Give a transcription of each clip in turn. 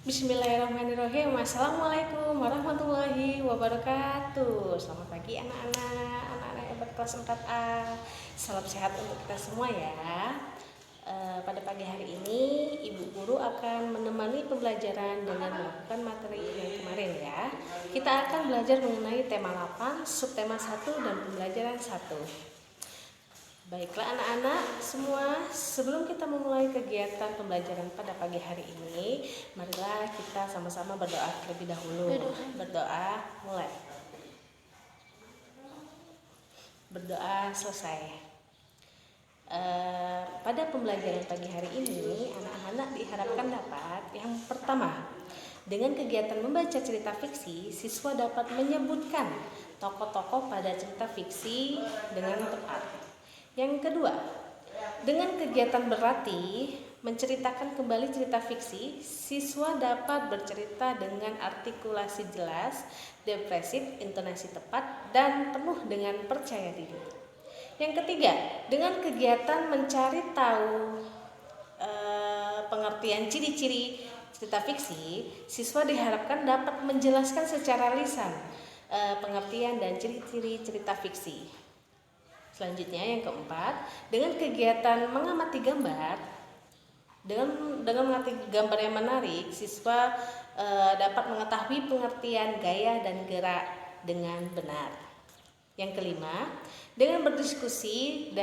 Bismillahirrahmanirrahim. Assalamualaikum warahmatullahi wabarakatuh. Selamat pagi anak-anak hebat kelas 4A. Salam sehat untuk kita semua ya. Pada pagi hari ini Ibu Guru akan menemani pembelajaran dengan melakukan materi yang kemarin ya. Kita akan belajar mengenai tema 8, subtema 1 dan pembelajaran 1. Baiklah anak-anak semua, sebelum kita memulai kegiatan pembelajaran pada pagi hari ini, marilah kita sama-sama berdoa terlebih dahulu. Berdoa mulai. Berdoa selesai. Pada pembelajaran pagi hari ini, anak-anak diharapkan dapat yang pertama, dengan kegiatan membaca cerita fiksi, siswa dapat menyebutkan tokoh-tokoh pada cerita fiksi dengan tepat. Yang kedua, dengan kegiatan berlatih menceritakan kembali cerita fiksi, siswa dapat bercerita dengan artikulasi jelas, depresif, intonasi tepat, dan penuh dengan percaya diri. Yang ketiga, dengan kegiatan mencari tahu pengertian ciri-ciri cerita fiksi, siswa diharapkan dapat menjelaskan secara lisan pengertian dan ciri-ciri cerita fiksi. Selanjutnya yang keempat, dengan kegiatan mengamati gambar, dengan mengamati gambar yang menarik, siswa dapat mengetahui pengertian gaya dan gerak dengan benar. Yang kelima, dengan berdiskusi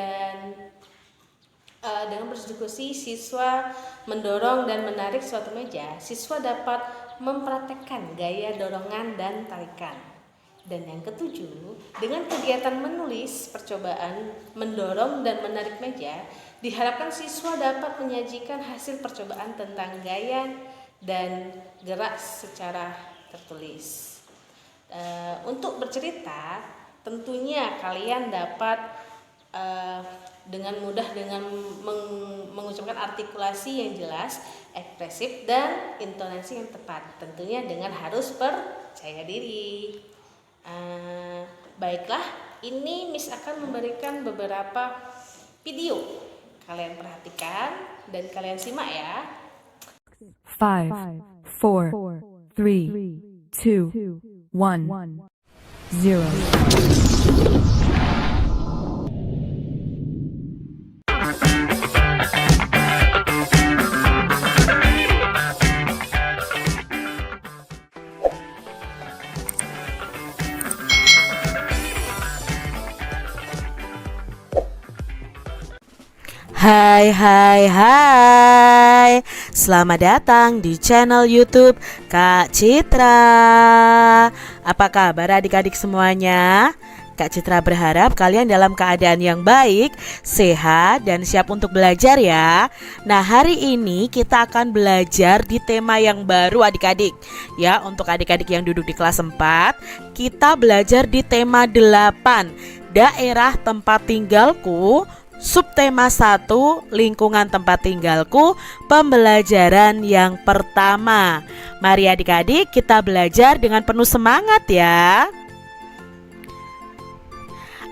siswa mendorong dan menarik suatu meja, siswa dapat mempraktekkan gaya dorongan dan tarikan. Dan yang ketujuh, dengan kegiatan menulis percobaan mendorong dan menarik meja, diharapkan siswa dapat menyajikan hasil percobaan tentang gaya dan gerak secara tertulis. Untuk bercerita, tentunya kalian dapat dengan mudah dengan mengucapkan artikulasi yang jelas, ekspresif, dan intonasi yang tepat. Tentunya dengan harus percaya diri. Baiklah, ini Miss akan memberikan beberapa video. Kalian perhatikan dan kalian simak ya. 5, 4, 3, 2, 1, 0. Hai, selamat datang di channel YouTube Kak Citra. Apa kabar adik-adik semuanya? Kak Citra berharap kalian dalam keadaan yang baik, sehat, dan siap untuk belajar ya. Nah, hari ini kita akan belajar di tema yang baru adik-adik. Ya, untuk adik-adik yang duduk di kelas 4, kita belajar di tema 8, daerah tempat tinggalku. Subtema 1, lingkungan tempat tinggalku, pembelajaran yang pertama. Mari adik-adik kita belajar dengan penuh semangat ya.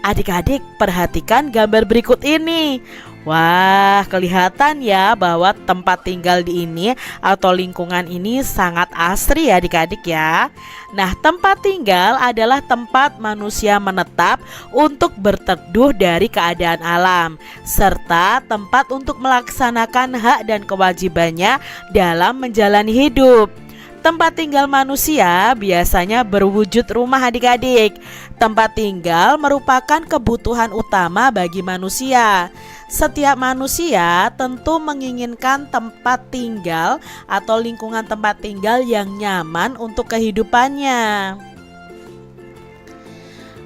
Adik-adik perhatikan gambar berikut ini. Wah, kelihatan ya bahwa tempat tinggal di ini atau lingkungan ini sangat asri ya adik-adik ya. Nah, tempat tinggal adalah tempat manusia menetap untuk berteduh dari keadaan alam, serta tempat untuk melaksanakan hak dan kewajibannya dalam menjalani hidup. Tempat tinggal manusia biasanya berwujud rumah adik-adik. Tempat tinggal merupakan kebutuhan utama bagi manusia. Setiap manusia tentu menginginkan tempat tinggal atau lingkungan tempat tinggal yang nyaman untuk kehidupannya.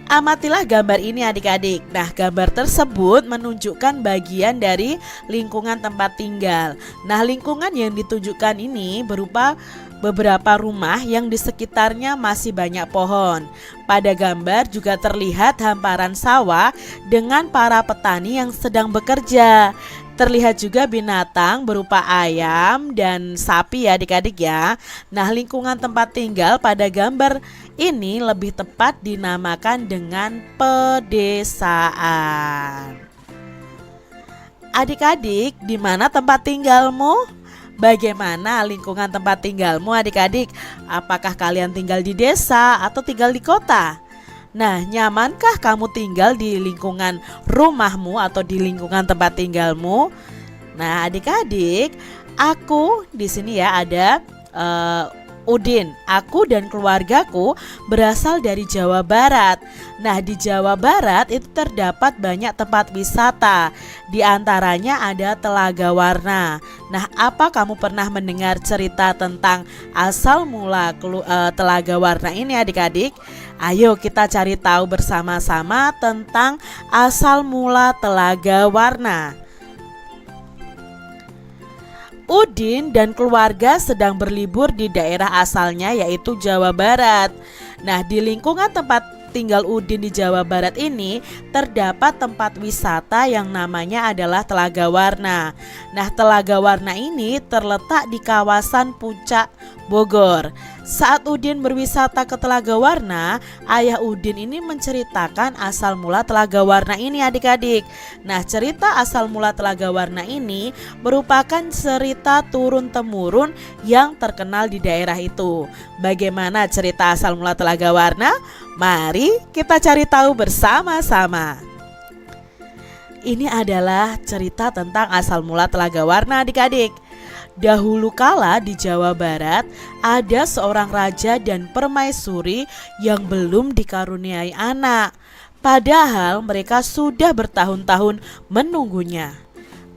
Amatilah gambar ini adik-adik. Nah, gambar tersebut menunjukkan bagian dari lingkungan tempat tinggal. Nah, lingkungan yang ditunjukkan ini berupa beberapa rumah yang di sekitarnya masih banyak pohon. Pada gambar juga terlihat hamparan sawah dengan para petani yang sedang bekerja. Terlihat juga binatang berupa ayam dan sapi ya adik-adik ya. Nah, lingkungan tempat tinggal pada gambar ini lebih tepat dinamakan dengan pedesaan. Adik-adik, di mana tempat tinggalmu? Bagaimana lingkungan tempat tinggalmu adik-adik? Apakah kalian tinggal di desa atau tinggal di kota? Nah, nyamankah kamu tinggal di lingkungan rumahmu atau di lingkungan tempat tinggalmu? Nah, adik-adik, aku di sini ya ada Udin. Aku dan keluargaku berasal dari Jawa Barat. Nah, di Jawa Barat itu terdapat banyak tempat wisata. Di antaranya ada Telaga Warna. Nah, apa kamu pernah mendengar cerita tentang asal mula Telaga Warna ini adik-adik? Ayo kita cari tahu bersama-sama tentang asal mula Telaga Warna. Udin dan keluarga sedang berlibur di daerah asalnya yaitu Jawa Barat. Nah, di lingkungan tempat tinggal Udin di Jawa Barat ini terdapat tempat wisata yang namanya adalah Telaga Warna. Nah, Telaga Warna ini terletak di kawasan Puncak Bogor. Saat Udin berwisata ke Telaga Warna, ayah Udin ini menceritakan asal mula Telaga Warna ini adik-adik. Nah, cerita asal mula Telaga Warna ini merupakan cerita turun-temurun yang terkenal di daerah itu. Bagaimana cerita asal mula Telaga Warna? Mari kita cari tahu bersama-sama. Ini adalah cerita tentang asal mula Telaga Warna adik-adik. Dahulu kala di Jawa Barat ada seorang raja dan permaisuri yang belum dikaruniai anak. Padahal mereka sudah bertahun-tahun menunggunya.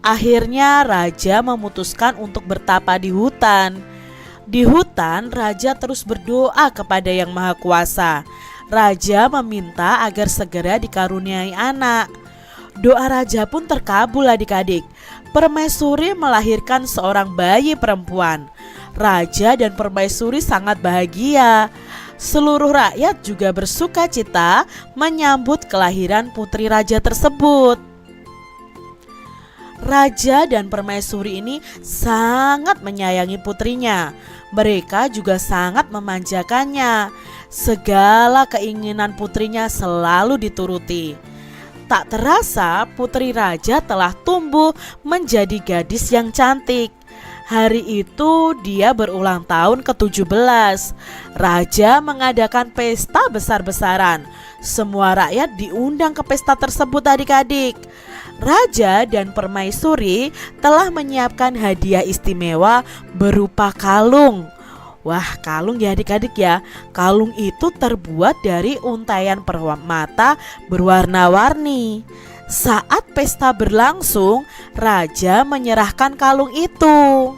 Akhirnya raja memutuskan untuk bertapa di hutan. Di hutan raja terus berdoa kepada Yang Maha Kuasa. Raja meminta agar segera dikaruniai anak. Doa raja pun terkabul adik-adik. Permaisuri melahirkan seorang bayi perempuan. Raja dan permaisuri sangat bahagia. Seluruh rakyat juga bersuka cita menyambut kelahiran putri raja tersebut. Raja dan permaisuri ini sangat menyayangi putrinya. Mereka juga sangat memanjakannya. Segala keinginan putrinya selalu dituruti. Tak terasa putri raja telah tumbuh menjadi gadis yang cantik. Hari itu dia berulang tahun ke-17. Raja mengadakan pesta besar-besaran. Semua rakyat diundang ke pesta tersebut adik-adik. Raja dan permaisuri telah menyiapkan hadiah istimewa berupa kalung. Wah, kalung ya adik-adik ya. Kalung itu terbuat dari untaian permata berwarna-warni. Saat pesta berlangsung, raja menyerahkan kalung itu.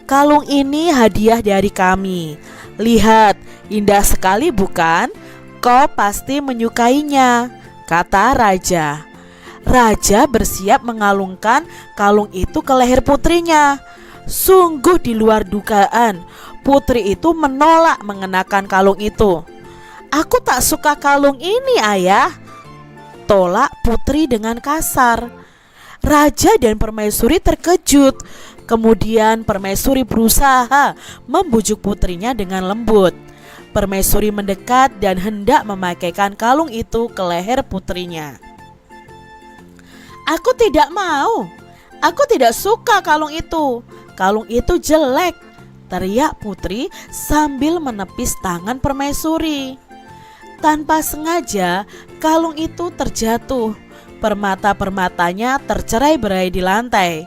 Kalung ini hadiah dari kami. Lihat, indah sekali bukan? Kau pasti menyukainya, kata raja. Raja bersiap mengalungkan kalung itu ke leher putrinya. Sungguh di luar dugaan, putri itu menolak mengenakan kalung itu. Aku tak suka kalung ini, ayah, tolak putri dengan kasar. Raja dan permaisuri terkejut. Kemudian permaisuri berusaha membujuk putrinya dengan lembut. Permaisuri mendekat dan hendak memakaikan kalung itu ke leher putrinya. Aku tidak mau. Aku tidak suka kalung itu. Kalung itu jelek, teriak putri sambil menepis tangan permaisuri. Tanpa sengaja, kalung itu terjatuh. Permata-permatanya tercerai-berai di lantai.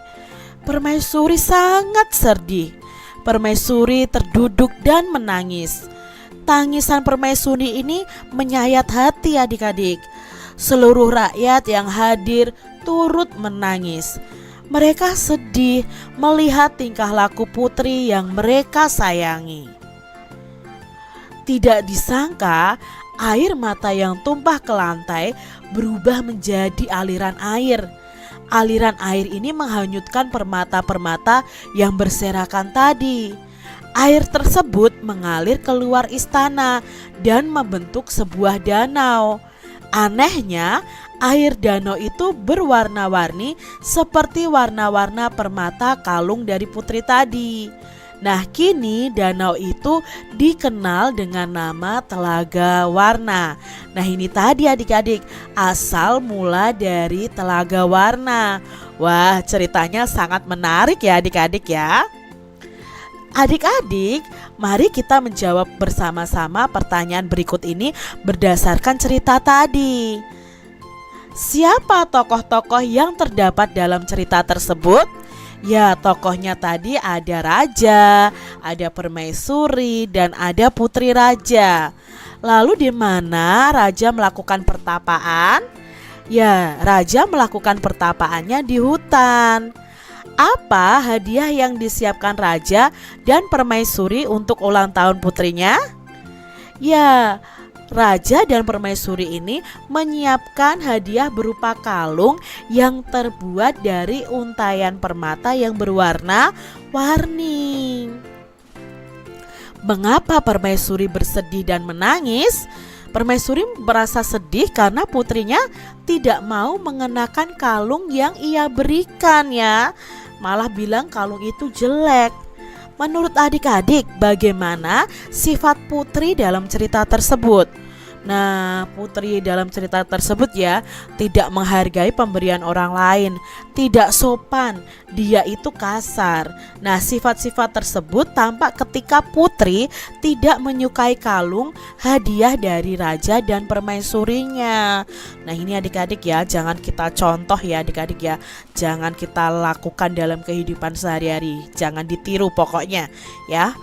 Permaisuri sangat sedih. Permaisuri terduduk dan menangis. Tangisan permaisuri ini menyayat hati adik-adik. Seluruh rakyat yang hadir turut menangis. Mereka sedih melihat tingkah laku putri yang mereka sayangi. Tidak disangka, air mata yang tumpah ke lantai berubah menjadi aliran air. Aliran air ini menghanyutkan permata-permata yang berserakan tadi. Air tersebut mengalir keluar istana dan membentuk sebuah danau. Anehnya, air danau itu berwarna-warni seperti warna-warna permata kalung dari putri tadi. Nah, kini danau itu dikenal dengan nama Telaga Warna. Nah, ini tadi adik-adik asal mula dari Telaga Warna. Wah, ceritanya sangat menarik ya adik-adik ya. Adik-adik, mari kita menjawab bersama-sama pertanyaan berikut ini berdasarkan cerita tadi. Siapa tokoh-tokoh yang terdapat dalam cerita tersebut? Ya, tokohnya tadi ada raja, ada permaisuri, dan ada putri raja. Lalu di mana raja melakukan pertapaan? Ya, raja melakukan pertapaannya di hutan. Apa hadiah yang disiapkan raja dan permaisuri untuk ulang tahun putrinya? Ya, raja dan permaisuri ini menyiapkan hadiah berupa kalung yang terbuat dari untayan permata yang berwarna-warni. Mengapa permaisuri bersedih dan menangis? Permaisuri merasa sedih karena putrinya tidak mau mengenakan kalung yang ia berikan ya. Malah bilang kalung itu jelek. Menurut adik-adik, bagaimana sifat putri dalam cerita tersebut? Nah, putri dalam cerita tersebut ya tidak menghargai pemberian orang lain, tidak sopan, dia itu kasar. Nah, sifat-sifat tersebut tampak ketika putri tidak menyukai kalung hadiah dari raja dan permaisurinya. Nah, ini adik-adik ya, jangan kita contoh ya adik-adik ya. Jangan kita lakukan dalam kehidupan sehari-hari, jangan ditiru pokoknya ya.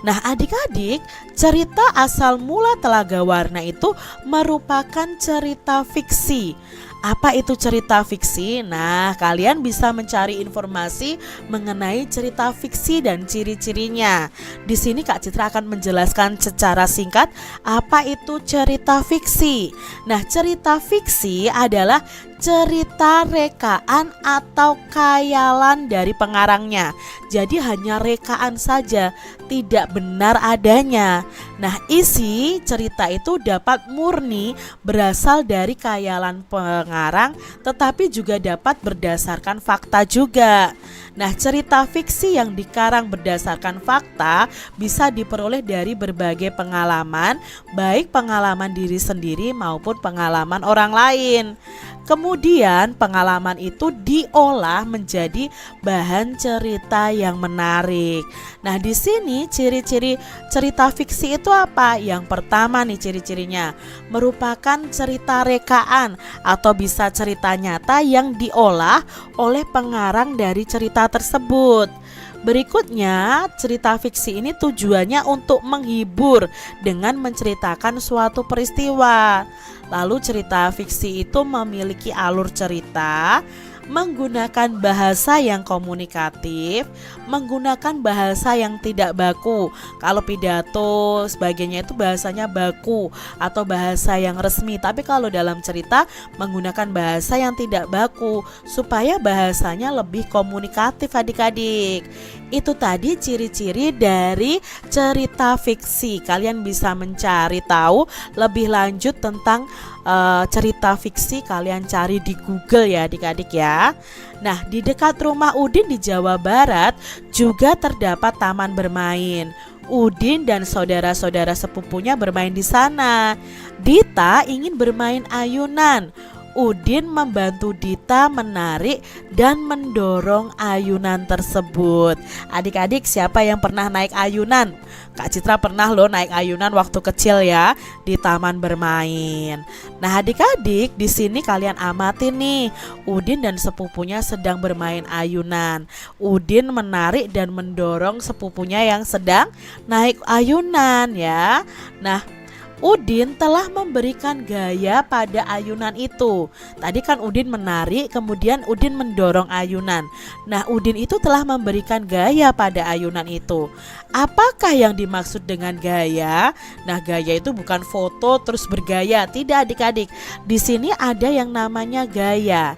Nah adik-adik, cerita asal mula Telaga Warna itu merupakan cerita fiksi. Apa itu cerita fiksi? Nah, kalian bisa mencari informasi mengenai cerita fiksi dan ciri-cirinya. Di sini Kak Citra akan menjelaskan secara singkat apa itu cerita fiksi. Nah, cerita fiksi adalah cerita rekaan atau khayalan dari pengarangnya. Jadi hanya rekaan saja, tidak benar adanya. Nah, isi cerita itu dapat murni berasal dari khayalan pengarang, tetapi juga dapat berdasarkan fakta juga. Nah, cerita fiksi yang dikarang berdasarkan fakta bisa diperoleh dari berbagai pengalaman, baik pengalaman diri sendiri maupun pengalaman orang lain. Kemudian pengalaman itu diolah menjadi bahan cerita yang menarik. Nah, di sini ciri-ciri cerita fiksi itu apa? Yang pertama nih ciri-cirinya, merupakan cerita rekaan atau bisa cerita nyata yang diolah oleh pengarang dari cerita tersebut. Berikutnya, cerita fiksi ini tujuannya untuk menghibur dengan menceritakan suatu peristiwa. Lalu cerita fiksi itu memiliki alur cerita, menggunakan bahasa yang komunikatif, menggunakan bahasa yang tidak baku. Kalau pidato sebagainya itu bahasanya baku atau bahasa yang resmi. Tapi kalau dalam cerita menggunakan bahasa yang tidak baku supaya bahasanya lebih komunikatif adik-adik. Itu tadi ciri-ciri dari cerita fiksi. Kalian bisa mencari tahu lebih lanjut tentang cerita fiksi, kalian cari di Google ya adik-adik ya. Nah, di dekat rumah Udin di Jawa Barat juga terdapat taman bermain. Udin dan saudara-saudara sepupunya bermain di sana. Dita ingin bermain ayunan. Udin membantu Dita menarik dan mendorong ayunan tersebut. Adik-adik, siapa yang pernah naik ayunan? Kak Citra pernah loh naik ayunan waktu kecil ya di taman bermain. Nah adik-adik, di sini kalian amati nih, Udin dan sepupunya sedang bermain ayunan. Udin menarik dan mendorong sepupunya yang sedang naik ayunan ya. Nah, Udin telah memberikan gaya pada ayunan itu. Tadi kan Udin menarik, kemudian Udin mendorong ayunan. Nah, Udin itu telah memberikan gaya pada ayunan itu. Apakah yang dimaksud dengan gaya? Nah, gaya itu bukan foto terus bergaya, tidak adik-adik. Di sini ada yang namanya gaya.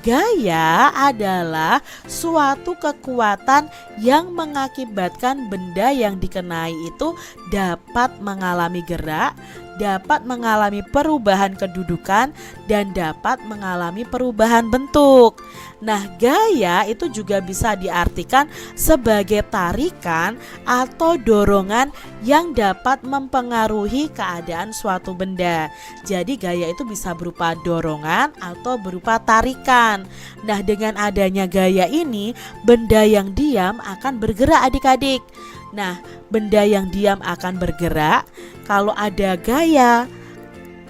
Gaya adalah suatu kekuatan yang mengakibatkan benda yang dikenai itu dapat mengalami gerak, dapat mengalami perubahan kedudukan dan dapat mengalami perubahan bentuk. Nah, gaya itu juga bisa diartikan sebagai tarikan atau dorongan yang dapat mempengaruhi keadaan suatu benda. Jadi gaya itu bisa berupa dorongan atau berupa tarikan. Nah, dengan adanya gaya ini, benda yang diam akan bergerak adik-adik. Nah, benda yang diam akan bergerak kalau ada gaya.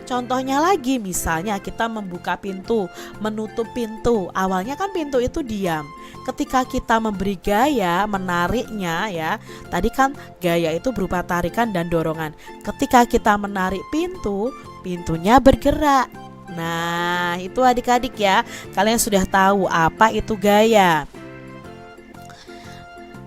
Contohnya lagi, misalnya kita membuka pintu, menutup pintu. Awalnya kan pintu itu diam. Ketika kita memberi gaya, menariknya ya. Tadi kan gaya itu berupa tarikan dan dorongan. Ketika kita menarik pintu, pintunya bergerak. Nah, itu adik-adik ya. Kalian sudah tahu apa itu gaya.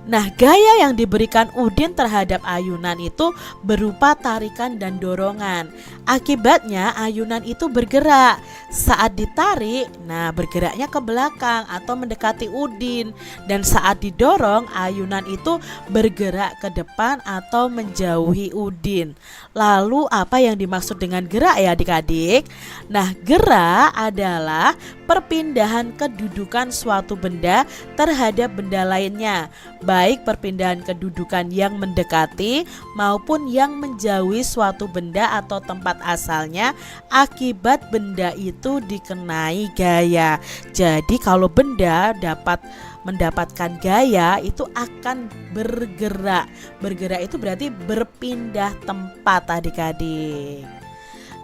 Nah, gaya yang diberikan Udin terhadap ayunan itu berupa tarikan dan dorongan. Akibatnya ayunan itu bergerak. Saat ditarik, nah bergeraknya ke belakang atau mendekati Udin. Dan saat didorong, ayunan itu bergerak ke depan atau menjauhi Udin. Lalu apa yang dimaksud dengan gerak ya adik-adik? Nah, gerak adalah perpindahan kedudukan suatu benda terhadap benda lainnya, baik perpindahan kedudukan yang mendekati maupun yang menjauhi suatu benda atau tempat asalnya akibat benda itu dikenai gaya. Jadi kalau benda dapat mendapatkan gaya itu akan bergerak. Bergerak itu berarti berpindah tempat adik-adik.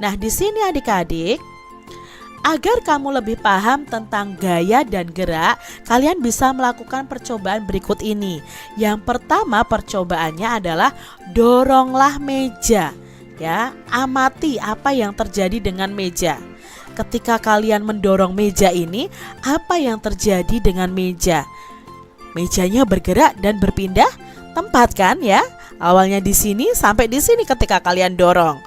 Nah, di sini adik-adik, agar kamu lebih paham tentang gaya dan gerak, kalian bisa melakukan percobaan berikut ini. Yang pertama percobaannya adalah doronglah meja. Ya, amati apa yang terjadi dengan meja. Ketika kalian mendorong meja ini, apa yang terjadi dengan meja? Mejanya bergerak dan berpindah tempat kan ya? Awalnya di sini sampai di sini ketika kalian dorong.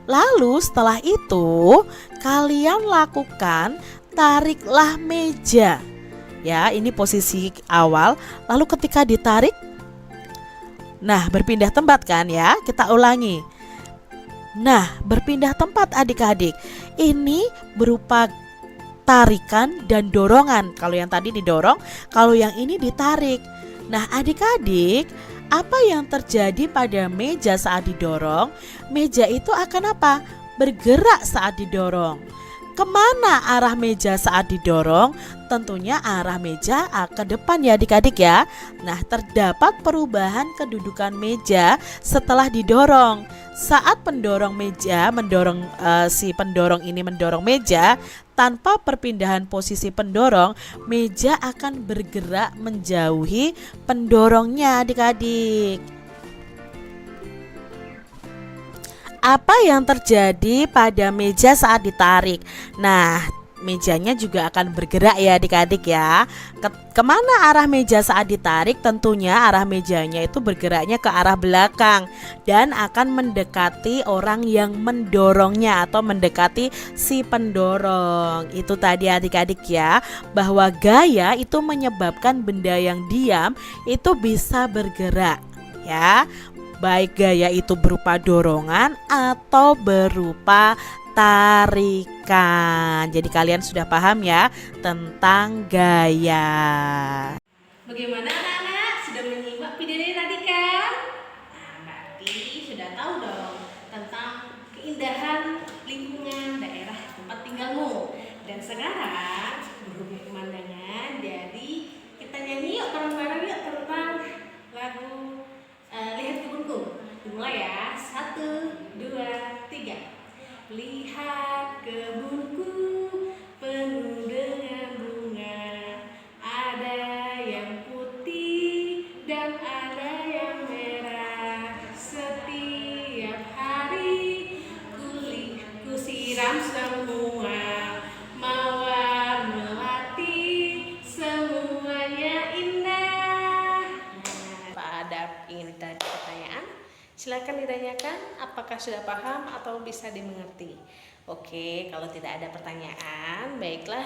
Lalu setelah itu kalian lakukan tariklah meja. Ya, ini posisi awal. Lalu ketika ditarik, nah berpindah tempat kan ya? Kita ulangi. Nah, berpindah tempat adik-adik. Ini berupa tarikan dan dorongan. Kalau yang tadi didorong, kalau yang ini ditarik. Nah, adik-adik, apa yang terjadi pada meja saat didorong? Meja itu akan apa? Bergerak saat didorong. Kemana arah meja saat didorong? Tentunya arah meja ke depan ya adik-adik ya. Nah, terdapat perubahan kedudukan meja setelah didorong. Saat pendorong meja si pendorong ini mendorong meja, tanpa perpindahan posisi pendorong, meja akan bergerak menjauhi pendorongnya adik-adik. Apa yang terjadi pada meja saat ditarik? Nah, mejanya juga akan bergerak ya adik-adik ya. Kemana arah meja saat ditarik? Tentunya arah mejanya itu bergeraknya ke arah belakang dan akan mendekati orang yang mendorongnya atau mendekati si pendorong. Itu tadi adik-adik ya, bahwa gaya itu menyebabkan benda yang diam itu bisa bergerak ya. Baik gaya itu berupa dorongan atau berupa tarikan. Jadi kalian sudah paham ya tentang gaya. Bagaimana anak-anak? Sudah menyimak videonya tadi kan? Nah, berarti sudah tahu dong tentang keindahan lingkungan daerah tempat tinggalmu. Dan sekarang berhubung pemandangan, jadi kita nyanyi yuk bareng-bareng yuk tentang lagu Lihat Kebunku. Dimulai ya, 1, 2, 3. Lihat kebunku penuh dengan bunga, ada yang putih dan ada yang merah. Setiap hari ku siram semua, mawar melati, semuanya indah. Ada ingin tanya pertanyaan? Silakan ditanyakan apakah sudah paham atau bisa dimengerti. Oke, kalau tidak ada pertanyaan, baiklah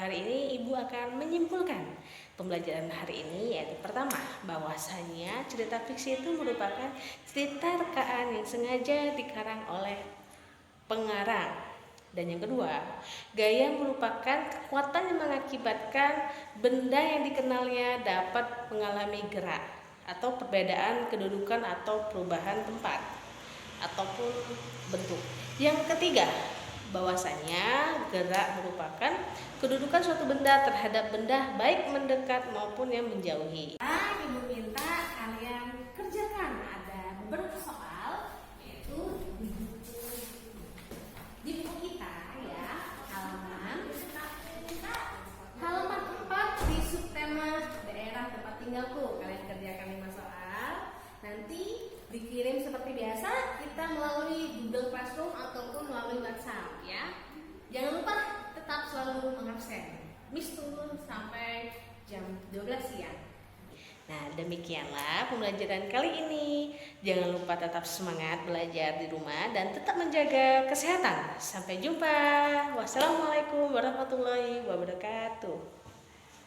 hari ini Ibu akan menyimpulkan pembelajaran hari ini, yaitu pertama, bahwasanya cerita fiksi itu merupakan cerita rekaan yang sengaja dikarang oleh pengarang. Dan yang kedua, gaya merupakan kekuatan yang mengakibatkan benda yang dikenalnya dapat mengalami gerak atau perbedaan kedudukan atau perubahan tempat ataupun bentuk. Yang ketiga, bahwasanya gerak merupakan kedudukan suatu benda terhadap benda baik mendekat maupun yang menjauhi. Ibu minta kalian kerjakan ada beberapa soal, yaitu di buku kita ya, halaman 4 di subtema daerah tempat tinggalku. Kalian kerjakan 5 soal. Nanti dikirim seperti biasa, kita melalui Google Classroom ataupun melalui WhatsApp ya. Jangan lupa tetap selalu mengabsen. Miss tunggu sampai jam 12 siang. Nah, demikianlah pembelajaran kali ini. Jangan lupa tetap semangat belajar di rumah dan tetap menjaga kesehatan. Sampai jumpa. Wassalamualaikum warahmatullahi wabarakatuh.